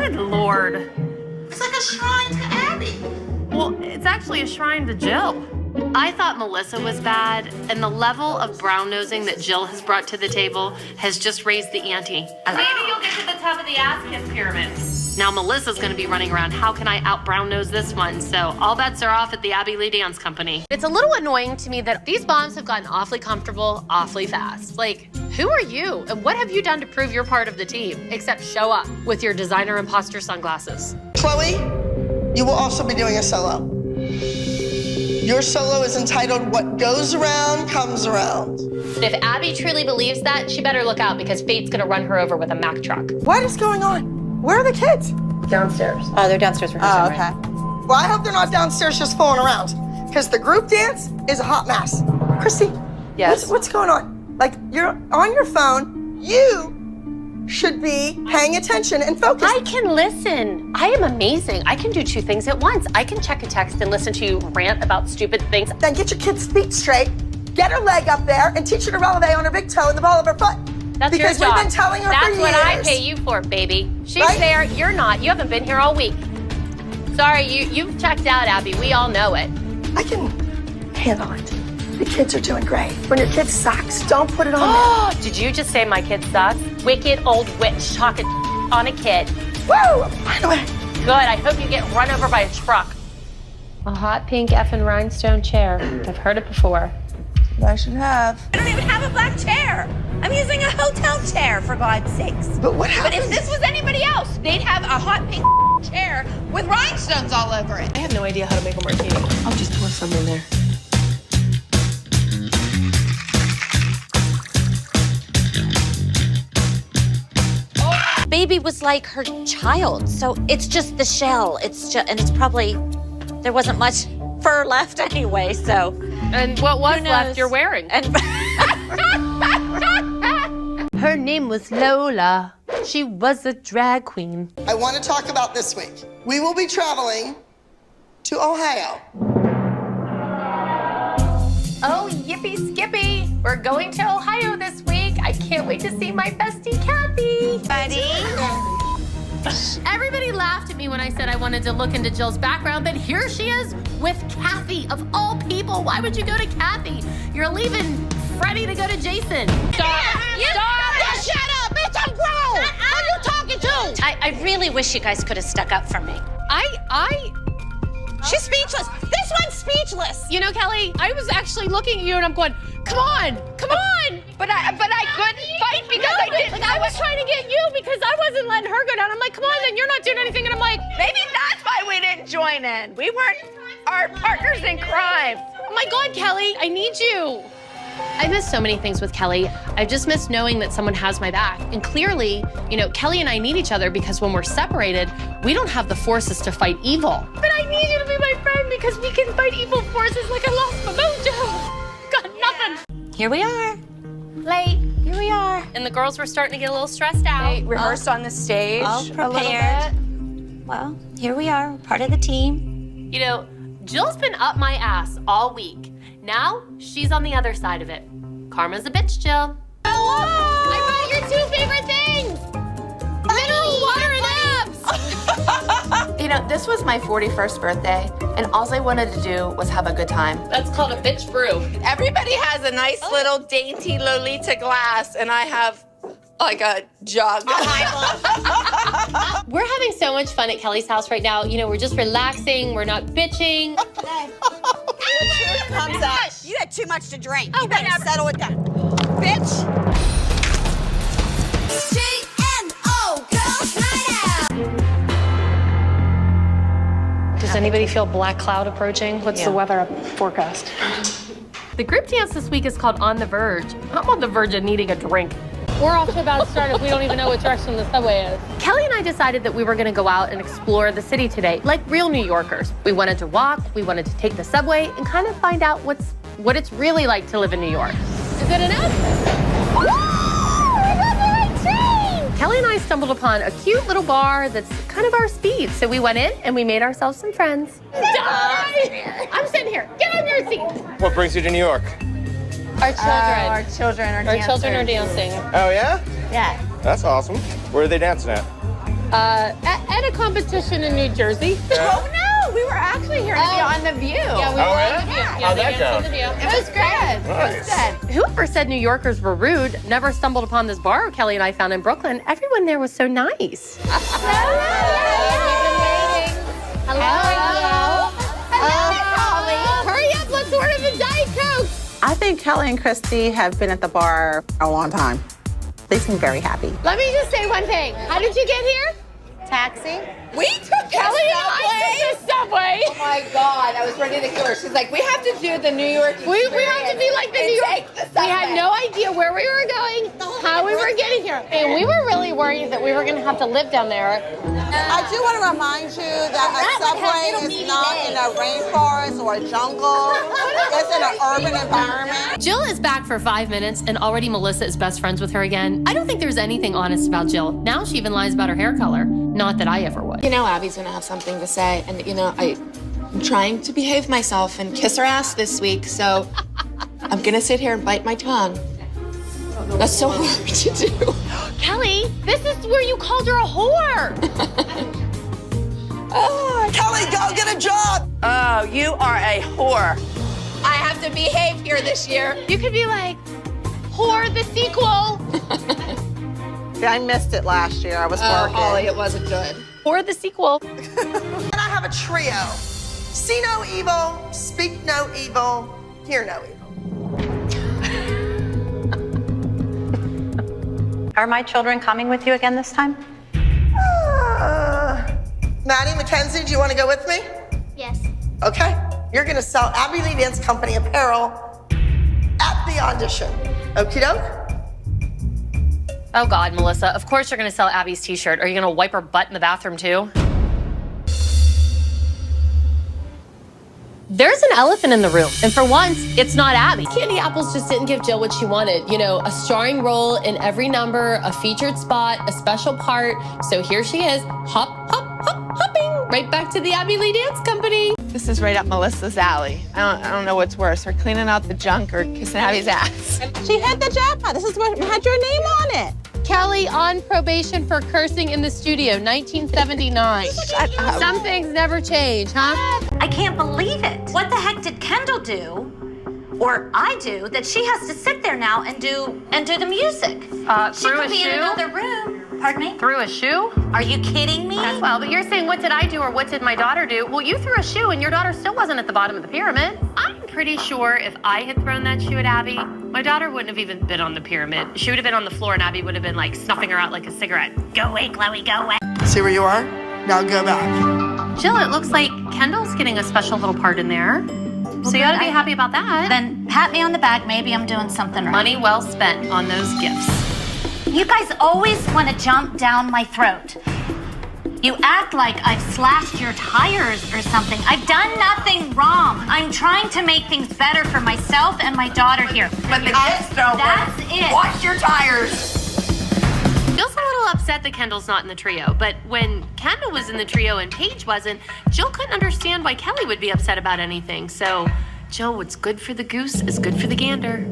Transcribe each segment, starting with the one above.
Good Lord. It's like a shrine to Abby. Well, it's actually a shrine to Jill. I thought Melissa was bad, and the level of brown-nosing that Jill has brought to the table has just raised the ante. Maybe you'll get to the top of the ass-kiss pyramid. Now Melissa's gonna be running around, how can I out-brown-nose this one? So all bets are off at the Abby Lee Dance Company. It's a little annoying to me that these moms have gotten awfully comfortable awfully fast. Like, who are you? And what have you done to prove you're part of the team? Except show up with your designer imposter sunglasses. Chloe, you will also be doing a solo. Your solo is entitled, What Goes Around Comes Around. If Abby truly believes that, she better look out because fate's gonna run her over with a Mack truck. What is going on? Where are the kids? Downstairs. Oh, they're downstairs rehearsing. Oh, okay. Well, I hope they're not downstairs just fooling around, because the group dance is a hot mess. Christy, Yes? what's going on? Like, you're on your phone, you should be paying attention and focused. I can listen. I am amazing. I can do two things at once. I can check a text and listen to you rant about stupid things. Then get your kid's feet straight, get her leg up there, and teach her to releve on her big toe and the ball of her foot. That's because your job. we've been telling her for That's what I years. pay you for, baby. She's Right? there, you're not. You haven't been here all week. Sorry, you've checked out, Abby. We all know it. I can handle it. The kids are doing great. When your kid sucks, don't put it on them. Did you just say my kid sucks? Wicked old witch talking on a kid. Woo! By the way, Good, I hope you get run over by a truck. A hot pink effing rhinestone chair. I've heard it before. I should have. I don't even have a black chair. I'm using a hotel chair, for God's sakes. But what But happened? if this was anybody else, they'd have a hot pink chair with rhinestones all over it. I have no idea how to make a martini. I'll just pour some in there. Baby was like her child, so it's just the shell. And it's probably, there wasn't much fur left anyway, so. And what was Who knows? left you're wearing? And Her name was Lola. She was a drag queen. I want to talk about this week. We will be traveling to Ohio. Oh, yippee skippy. We're going to Ohio this week. I can't wait to see my bestie, Kathy. Buddy. Everybody laughed at me when I said I wanted to look into Jill's background, but here she is with Kathy, of all people. Why would you go to Kathy? You're leaving Freddie to go to Jason. Stop! Stop! Shut up, bitch, I'm grown. Who are you talking to? I really wish you guys could have stuck up for me. She's speechless. This one's speechless. You know, Kelly, I was actually looking at you and I'm going, come on, come on. But I couldn't fight because I didn't. I was trying to get you because I wasn't letting her go down. I'm like, come on, then you're not doing anything. And I'm like, Maybe that's why we didn't join in. We weren't our partners in crime. oh my God, Kelly, I need you. I miss so many things with Kelly. I just miss knowing that someone has my back. And clearly, you know, Kelly and I need each other because when we're separated, we don't have the forces to fight evil. But I need you to be my friend because we can fight evil forces like I lost my mojo. Got nothing. Here we are. Late. Here we are. And the girls were starting to get a little stressed out. They rehearsed on the stage All a little prepared. bit. Well, here we are, part of the team. You know, Jill's been up my ass all week. Now, she's on the other side of it. Karma's a bitch, Jill. Hello! I brought your two favorite things! Mineral water and abs! You know, this was my 41st birthday, and all I wanted to do was have a good time. That's called a bitch brew. Everybody has a nice little dainty Lolita glass, and I have like a jug. We're having so much fun at Kelly's house right now. You know, we're just relaxing. We're not bitching. Comes out. You had too much to drink. You better settle it down. Bitch. G-N-O, Girls Night Out. Does anybody feel black cloud approaching? What's the weather forecast? The group dance this week is called On the Verge. I'm on the verge of needing a drink. We're off to a bad start if we don't even know what direction the subway is. Kelly and I decided that we were gonna go out and explore the city today, like real New Yorkers. We wanted to walk, we wanted to take the subway, and kind of find out what it's really like to live in New York. Is it enough? Kelly and I stumbled upon a cute little bar that's kind of our speed. So we went in and we made ourselves some friends. Die! I'm sitting here. Get on your seat. What brings you to New York? Our children. Our children are Our children are dancing. Oh, yeah? Yeah. That's awesome. Where are they dancing at? At a competition in New Jersey. Oh no, we were actually here to be on The View. Yeah, we were on The View. Yeah, How'd that go? The View. It was great. Nice. Whoever said New Yorkers were rude never stumbled upon this bar Kelly and I found in Brooklyn. Everyone there was so nice. Hello. Hurry up, let's order the Diet Coke. I think Kelly and Christi have been at the bar a long time. They seem very happy. Let me just say one thing. How did you get here? Taxi. We took Kelly and I took the subway. Oh my God, I was ready to kill her. She's like, we have to do the New York experience. We have to be like the New York. We had no idea where we were going, how we were getting here. And we were really worried that we were going to have to live down there. I do want to remind you that a subway is not in a rainforest or a jungle. It's in an urban environment. Jill is back for 5 minutes, and already Melissa is best friends with her again. I don't think there's anything honest about Jill. Now she even lies about her hair color. Not that I ever would. You know, Abby's gonna have something to say, and you know, I'm trying to behave myself and kiss her ass this week, so I'm gonna sit here and bite my tongue. That's so hard to do. Kelly, this is where you called her a whore. Kelly, go get a job. Oh, you are a whore. I have to behave here this year. You could be like, whore the sequel. Yeah, I missed it last year. I was working. Holly, it wasn't good. Whore the sequel. And I have a trio. See no evil, speak no evil, hear no evil. Are my children coming with you again this time? Maddie, Mackenzie, do you want to go with me? Yes. Okay. You're going to sell Abby Lee Dance Company apparel at the audition. Okie doke? Oh God, Melissa, of course you're gonna sell Abby's t-shirt. Are you gonna wipe her butt in the bathroom too? There's an elephant in the room, and for once, it's not Abby. Candy Apples just didn't give Jill what she wanted. You know, a starring role in every number, a featured spot, a special part. So here she is, hop, hop, hop, hopping, right back to the Abby Lee Dance Company. This is right up Melissa's alley. I don't know what's worse, her cleaning out the junk or kissing Abby's ass. She hit the jackpot. This is what had your name on it. Kelly on probation for cursing in the studio, 1979. Shut up. Some things never change, huh? I can't believe it. What the heck did Kendall do, or I do, that she has to sit there now and do the music? She through could a be in shoe? another room. Pardon me? Threw a shoe? Are you kidding me? Well, but you're saying, what did I do or what did my daughter do? Well, you threw a shoe and your daughter still wasn't at the bottom of the pyramid. I'm pretty sure if I had thrown that shoe at Abby, my daughter wouldn't have even been on the pyramid. She would have been on the floor and Abby would have been like snuffing her out like a cigarette. Go away, Chloe, go away. See where you are? Now go back. Jill, it looks like Kendall's getting a special little part in there. So you ought to be happy about that. Then pat me on the back. Maybe I'm doing something right. Money well spent on those gifts. You guys always want to jump down my throat. You act like I've slashed your tires or something. I've done nothing wrong. I'm trying to make things better for myself and my daughter here. But the gifts don't work. That's it. Wash your tires. Jill's a little upset that Kendall's not in the trio, but when Kendall was in the trio and Paige wasn't, Jill couldn't understand why Kelly would be upset about anything. So, Jill, what's good for the goose is good for the gander.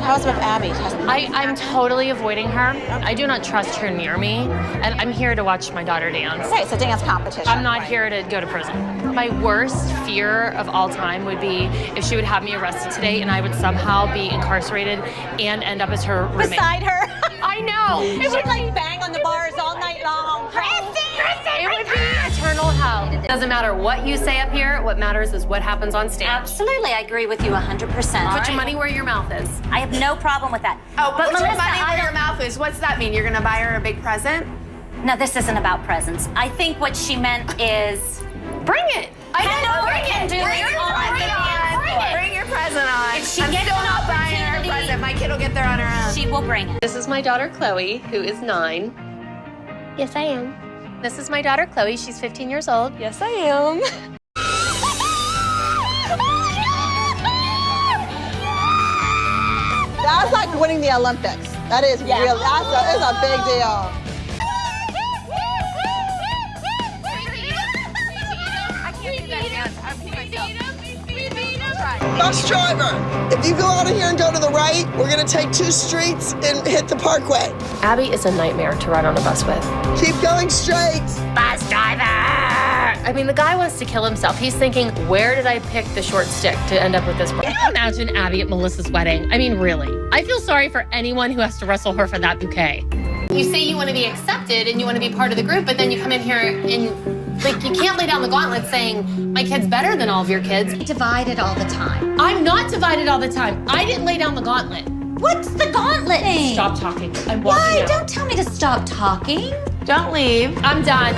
How's with Abby? I'm totally avoiding her. I do not trust her near me, and I'm here to watch my daughter dance. Right, it's a dance competition. I'm not here to go to prison. My worst fear of all time would be if she would have me arrested today and I would somehow be incarcerated and end up as her roommate. Beside her. I know. It would like bang on the bars all night long. Christi! It would be eternal hell. Doesn't matter what you say up here. What matters is what happens on stage. Absolutely, I agree with you 100%. Put your money where your mouth is. I have no problem with that. Oh, but Melissa, your money I where don't- your mouth is. What's that mean? You're gonna buy her a big present? No, this isn't about presents. I think what she meant is... Bring it. I Kendall, know. Bring it. do Bring it your on. present on. Bring it. Bring your present on. If she I'm gets still an not buying her a opportunity- present. My kid will get there on her own. She will bring it. This is my daughter Chloe, who is 9. Yes, I am. This is my daughter Chloe. She's 15 years old. Yes, I am. That's like winning the Olympics. That is real. That's a big deal. I can't do that dance. I'm peeing myself. Go bus driver. If you go out of here and go to the right, we're gonna take 2 streets and hit the parkway. Abby is a nightmare to ride on a bus with. Keep going straight. Bus driver! I mean, the guy wants to kill himself. He's thinking, where did I pick the short stick to end up with this? Can you imagine Abby at Melissa's wedding? I mean, really. I feel sorry for anyone who has to wrestle her for that bouquet. You say you want to be accepted and you want to be part of the group, but then you come in here and, like, you can't lay down the gauntlet saying, my kid's better than all of your kids. Divided all the time. I'm not divided all the time. I didn't lay down the gauntlet. What's the gauntlet name? Stop talking. I'm walking Why? out. Don't tell me to stop talking. Don't leave. I'm done.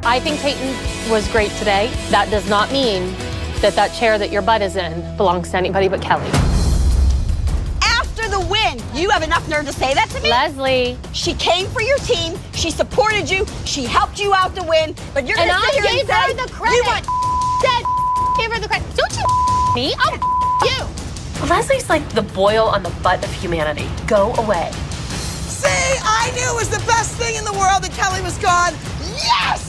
I think Peyton was great today. That does not mean that that chair that your butt is in belongs to anybody but Kelly. After the win, you have enough nerve to say that to me? Leslie. She came for your team, she supported you, she helped you out to win, but you're gonna sit here and say, her the credit. you want Gave her the credit. Don't you me? I'll you. Leslie's like the boil on the butt of humanity. Go away. See, I knew it was the best thing in the world that Kelly was gone. Yes!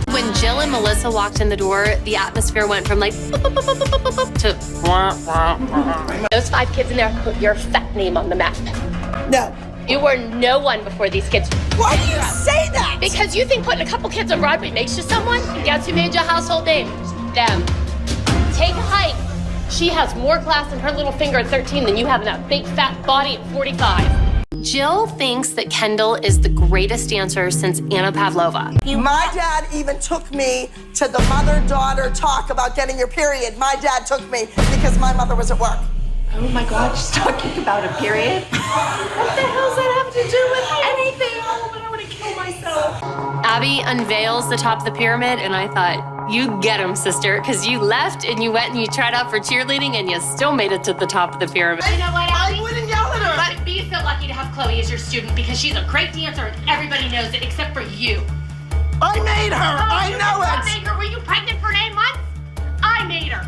When Jill and Melissa walked in the door, the atmosphere went from like to those 5 kids in there put your fat name on the map. No. You were no one before these kids. Why do you say that? Because you think putting a couple kids on Broadway makes you someone? Guess who made you a household name? Them. Take a hike. She has more class in her little finger at 13 than you have in that big fat body at 45. Jill thinks that Kendall is the greatest dancer since Anna Pavlova. My dad even took me to the mother-daughter talk about getting your period. My dad took me because my mother was at work. Oh my God, she's talking about a period? What the hell does that have to do with anything? Oh, but I want to kill myself. Abby unveils the top of the pyramid, and I thought, you get him, sister, because you left and you went and you tried out for cheerleading and you still made it to the top of the pyramid. You know what, Abby? I wouldn't yell at her. But be so lucky to have Chloe as your student because she's a great dancer and everybody knows it except for you. I made her. I know I it. made her. Were you pregnant for 9 months? I made her.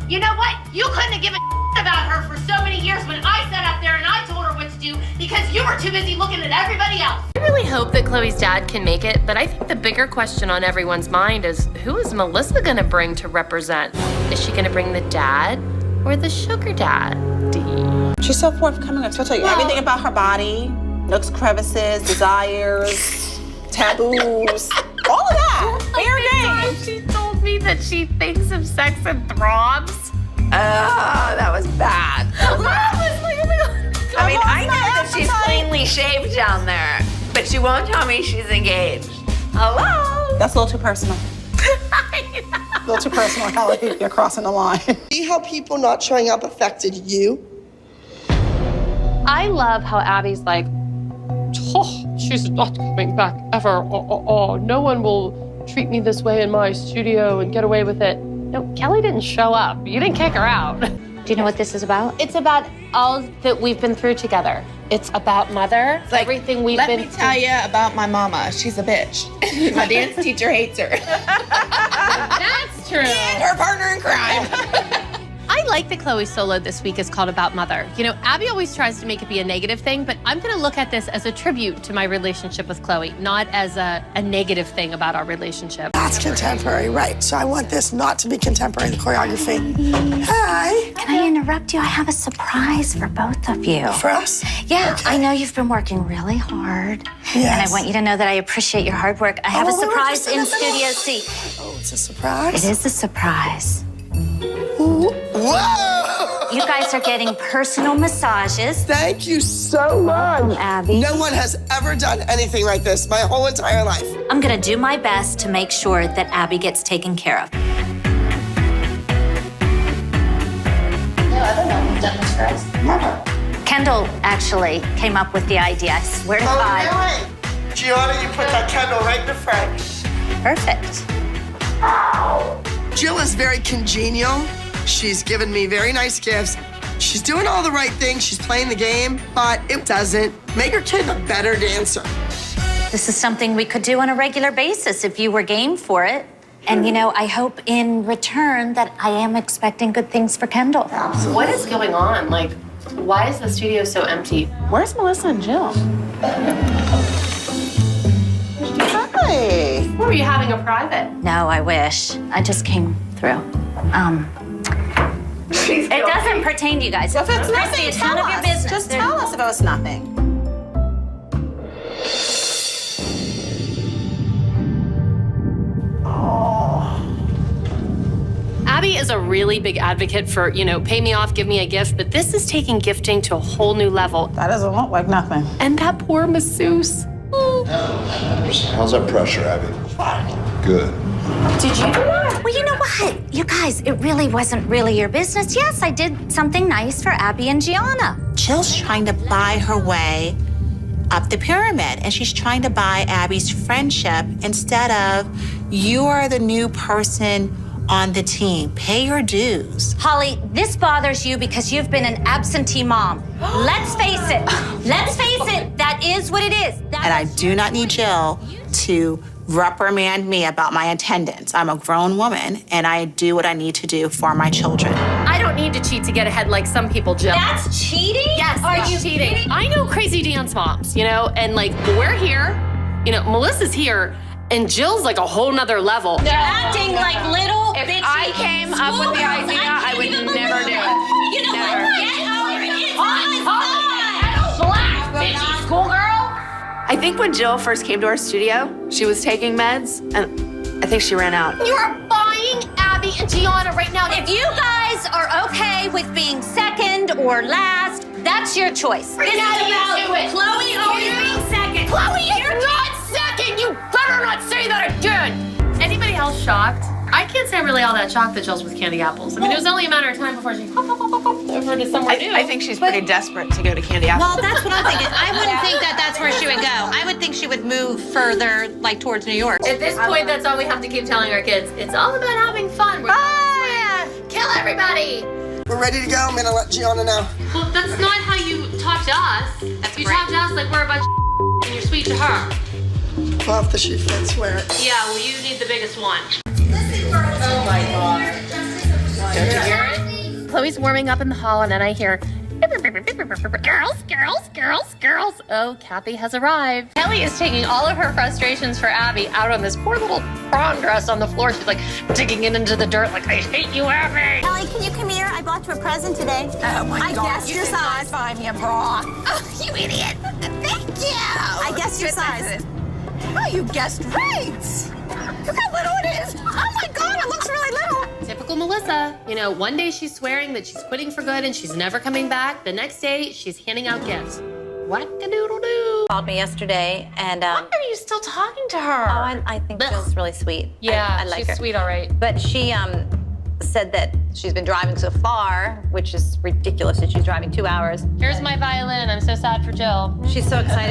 You know what? You couldn't have given about her for so many years when I sat up there and I told her what to do because you were too busy looking at everybody else. I really hope that Chloe's dad can make it, but I think the bigger question on everyone's mind is, who is Melissa gonna bring to represent? Is she gonna bring the dad or the sugar daddy? She's so forthcoming. She'll tell you everything about her body, nooks, crevices, desires, taboos, all of that. Fair game. She told me that she thinks of sex and throbs. Oh, that was bad. I mean, I know that she's cleanly shaved down there, but she won't tell me she's engaged. Hello? That's a little too personal. A little too personal, Kelly. You're crossing the line. See how people not showing up affected you? I love how Abby's like, oh, she's not coming back ever. Oh, no one will treat me this way in my studio and get away with it. No, Kelly didn't show up. You didn't kick her out. Do you know what this is about? It's about all that we've been through together. It's about Mother, Like, everything we've let been me tell you about my mama. She's a bitch. My dance teacher hates her. That's true. And her partner in crime. I like that Chloe's solo this week is called About Mother. You know, Abby always tries to make it be a negative thing, but I'm gonna look at this as a tribute to my relationship with Chloe, not as a negative thing about our relationship. That's contemporary, right? So I want this not to be contemporary, the choreography. Hi. Can I interrupt you? I have a surprise for both of you. For us? Yeah, Okay. I know you've been working really hard. And I Yes. want you to know that I appreciate your hard work. I have a Oh, we're surprise just in in the middle. Studio C. Oh, it's a surprise? It is a surprise. Whoa! You guys are getting personal massages Thank you so much. from Abby. No one has ever done anything like this my whole entire life. I'm gonna do my best to make sure that Abby gets taken care of. Never. Kendall actually came up with the idea. I swear to God. Oh, really? Gianna, you put that candle right in the front. Perfect. Jill is very congenial. She's given me very nice gifts. She's doing all the right things. She's playing the game, but it doesn't make her kid a better dancer. This is something we could do on a regular basis if you were game for it. And you know, I hope in return that I am expecting good things for Kendall. What is going on? Like, why is the studio so empty? Where's Melissa and Jill? Hi. Were you having a private? No, I wish. I just came through. It doesn't pertain to you guys. If it's nothing, Christi, it's tell none of your us. business. Just tell us if it was nothing. Abby is a really big advocate for, pay me off, give me a gift, but this is taking gifting to a whole new level. That doesn't look like nothing. And that poor masseuse. How's that pressure, Abby? Fine. Good. Did you do that? Well, you know what? You guys, it really wasn't really your business. Yes, I did something nice for Abby and Gianna. Jill's trying to buy her way up the pyramid, and she's trying to buy Abby's friendship instead of you are the new person on the team. Pay your dues. Holly, this bothers you because you've been an absentee mom. Let's face it. Let's face it. That is what it is. And I do not need Jill to reprimand me about my attendance. I'm a grown woman, and I do what I need to do for my children. I don't need to cheat to get ahead like some people, Jill. That's cheating? Yes, Are it's you cheating? kidding? I know crazy dance moms, and we're here, Melissa's here, and Jill's like a whole nother level. You're acting like little If bitchy I came up with the schoolgirls. idea, I would can't even never believe do it. You know Never. what? Get over it. It's my Relax, bitchy schoolgirl. I think when Jill first came to our studio, she was taking meds, and I think she ran out. You are buying Abby and Gianna right now. If you guys are okay with being second or last, that's your choice. This is about Chloe always being second. Chloe, you're not second. You better not say that again. Anybody else shocked? I can't say I'm really all that shocked that Jill's with candy apples. I mean, it was only a matter of time before she hop over to somewhere new. I think she's pretty desperate to go to Candy Apple. Well, that's what I'm thinking. I wouldn't think that that's where she would go. I would think she would move further, like towards New York. At this point, that's all we have to keep telling our kids. It's all about having fun. We're kill everybody. We're ready to go. I'm gonna let Gianna know. Well, that's not how you talk to us. You talk to us like we're a bunch of and you're sweet to her. Well, if the shoe fits, wear it. Yeah, well, you need the biggest one. Oh my God. Don't you hear it? Chloe's warming up in the hall, and then I hear, girls. Oh, Kathy has arrived. Kelly is taking all of her frustrations for Abby out on this poor little prom dress on the floor. She's like digging it into the dirt like, I hate you, Abby. Ellie, can you come here? I bought you a present today. Oh my God. I guessed your size. Find me a bra. Oh, you idiot. Thank you. I guessed your size. Oh, you guessed right. Look how little it is. Oh my God, it looks really little. Typical Melissa. One day she's swearing that she's quitting for good and she's never coming back. The next day, she's handing out gifts. Whack-a-doodle-doo. Called me yesterday, and Why are you still talking to her? oh, I think Jill's really sweet. Yeah, I like she's her. sweet, all right. But she said that she's been driving so far, which is ridiculous that she's driving 2 hours. Here's my violin. I'm so sad for Jill. She's so excited.